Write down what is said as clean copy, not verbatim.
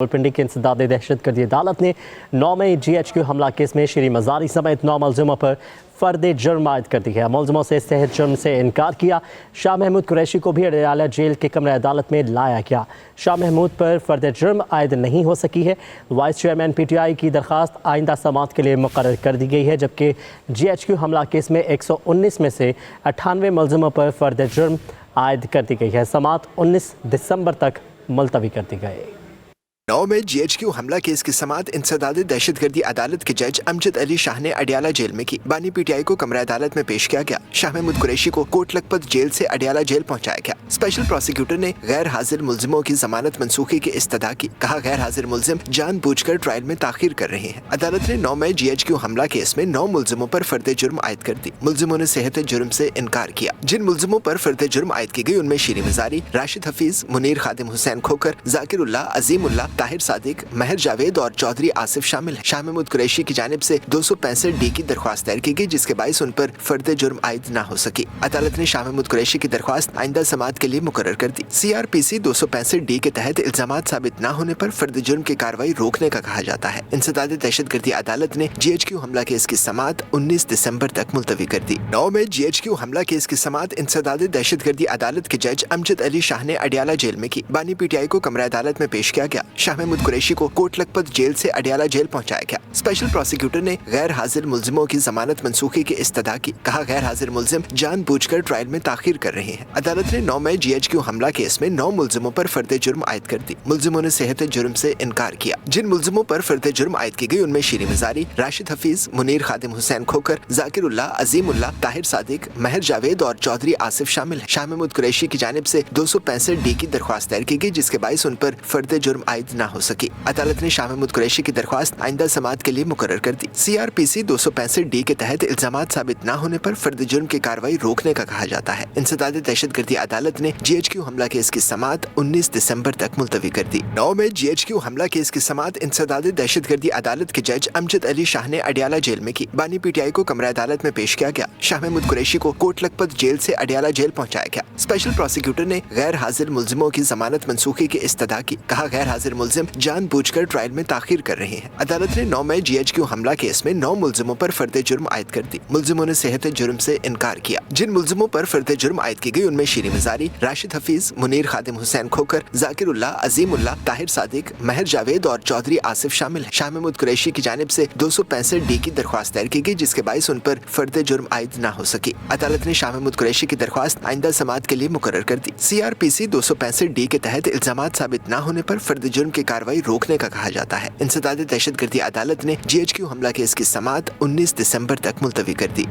रावलपिंडी की इंसदाद दहशतगर्दी अदालत ने 9 मई GHQ हमला केस में श्री मजारी समेत 9 मुलजिमों पर फर्द जुर्म आयद कर दी है। मुलजिमों से सेहत जुर्म से इनकार किया। शाह महमूद कुरैशी को भी अडयाला जेल के कमरे अदालत में लाया गया। शाह महमूद पर फर्द जुर्म आयद नहीं हो सकी है। वाइस चेयरमैन PTI की दरख्वास्त आइंदा समाअत के लिए मुकर्रर कर दी गई है, जबकि GHQ हमला केस में 119 में से 98 मुलजिमों पर फर्द जुर्म आयद कर दी गई है। समाअत 19 दिसंबर तक मुलतवी कर दी गई। 9 में GHQ हमला केस की समाअत इंसदाद दहशतगर्दी अदालत के जज अमजद अली शाह ने अडयाला जेल में की। बानी PTI को कमरा अदालत में पेश किया गया। शाह महमूद कुरैशी को कोट लखपत जेल से अडयाला जेल पहुंचाया गया। स्पेशल प्रोसिक्यूटर ने गैर हाजिर मुलजिमों की जमानत मनसूखी की इस्तदा की। कहा, गैर हाजिर मुलजिम जानबूझकर ट्रायल में ताखीर कर रहे हैं। अदालत ने 9 मई GHQ हमला केस में 9 मुलजिमों पर फर्द जुर्म आयद कर दी। मुलजिमों ने सेहत जुर्म से इनकार किया। जिन मुलजिमों पर फर्द जुर्म आयद की गई उनमें शीरी मजारी, राशिद हफीज, मुनीर खादिम हुसैन खोकर, जाकिर उल्लाह, अजीम उल्लाह, ताहिर सादिक, महर जावेद और चौधरी आसिफ शामिल है। शाह महमूद कुरैशी की जानिब से 265D की दरख्वास्त दायर की गई, जिसके बाइस उन पर फर्द जुर्म आयद न हो सकी। अदालत ने शाह महमूद कुरैशी की दरख्वास्त आइंदा समाअत के लिए मुकर्रर कर दी। CRPC 265D के तहत इल्जामात साबित न होने पर फर्द जुर्म की कार्रवाई रोकने का कहा जाता है। इंसदाद दहशतगर्दी अदालत ने GHQ हमला केस की समाअत 19 दिसंबर तक मुलतवी कर दी। 9 में GHQ हमला केस की समाअत इंसदाद दहशतगर्दी अदालत के जज अमजद अली शाह ने अडयाला जेल में की। बानी PTI को कमरा अदालत में पेश किया गया। शाह महमूद कुरैशी को कोट लखपत जेल से अडयाला जेल पहुंचाया गया। स्पेशल प्रोसिक्यूटर ने गैर हाजिर मुलजिमों की जमानत मनसूखी की इस्तदा की। कहा, गैर हाजिर मुलजिम जानबूझकर ट्रायल में ताखीर कर रहे हैं। अदालत ने 9 मई GHQ हमला केस में 9 मुलजिमों पर फर्द जुर्म आयद कर दी। मुलजिमों ने सेहत जुर्म से इनकार किया। जिन मुलजिमों पर फर्द जुर्म आयद की गई उनमें शीरी मजारी, राशिद हफीज, मुनीर खादिम हुसैन खोकर, जाकिर उल्लाह, अजीम उल्लाह, ताहिर सादिक, महर जावेद और चौधरी आसिफ शामिल है। शाह महमूद कुरैशी की जानिब से 265D की दरख्वास्त दायर की गई, जिसके बाइस उन पर फर्द जुर्म आयद न हो सकी। अदालत ने शाह महमूद कुरैशी की दरख्वास्त आइंदा समाअत के लिए मुकर्रर कर दी। CRPC 265D के तहत इल्जामात साबित न होने पर फर्द जुर्म की कार्रवाई रोकने का कहा जाता है। इंसदाद दहशतगर्दी अदालत ने GHQ हमला केस की समाअत 19 दिसंबर तक मुलतवी कर दी। 9 में GHQ हमला केस की समाअत इंसदाद दहशतगर्दी अदालत के जज अमजद अली शाह ने अडयाला जेल में की। बानी PTI को कमरा अदालत में पेश किया गया। शाह महमूद कुरैशी को कोट लखपत जेल से अडयाला जेल पहुंचाया गया। स्पेशल प्रोसिक्यूटर ने गैर हाजिर मुलजिमों की जमानत मनसूखी की इस्तदा की। कहा, गैर हाजिर मुलजिम जानबूझकर ट्रायल में ताखीर कर रहे हैं। अदालत ने 9 मई GHQ हमला केस में 9 मुलजिमों पर फर्द जुर्म आयद कर दी। मुलजिमों ने सेहत जुर्म से इनकार किया। जिन मुलजिमों पर फर्द जुर्म आयद की गई उनमें शीरी मजारी, राशिद हफीज, मुनीर खादिम हुसैन खोकर, जाकिर उल्लाह, अजीम उल्लाह, ताहिर सादिक, महर जावेद और चौधरी आसिफ शामिल है। शाह महमूद कुरैशी की जानिब से 265D की दरख्वास्त दायर की गई, जिसके बाइस उन पर फर्द जुर्म आयद न हो सकी। अदालत ने शाह महमूद कुरैशी की दरख्वास्त आइंदा समाअत के लिए मुकर्रर कर दी। CRPC 265D के तहत इल्जामात साबित न होने पर फर्द जुर्म की कार्रवाई रोकने का कहा जाता है। इंसदाद दहशतगर्दी अदालत ने GHQ हमला केस की समाअत 19 दिसंबर तक मुलतवी कर दी।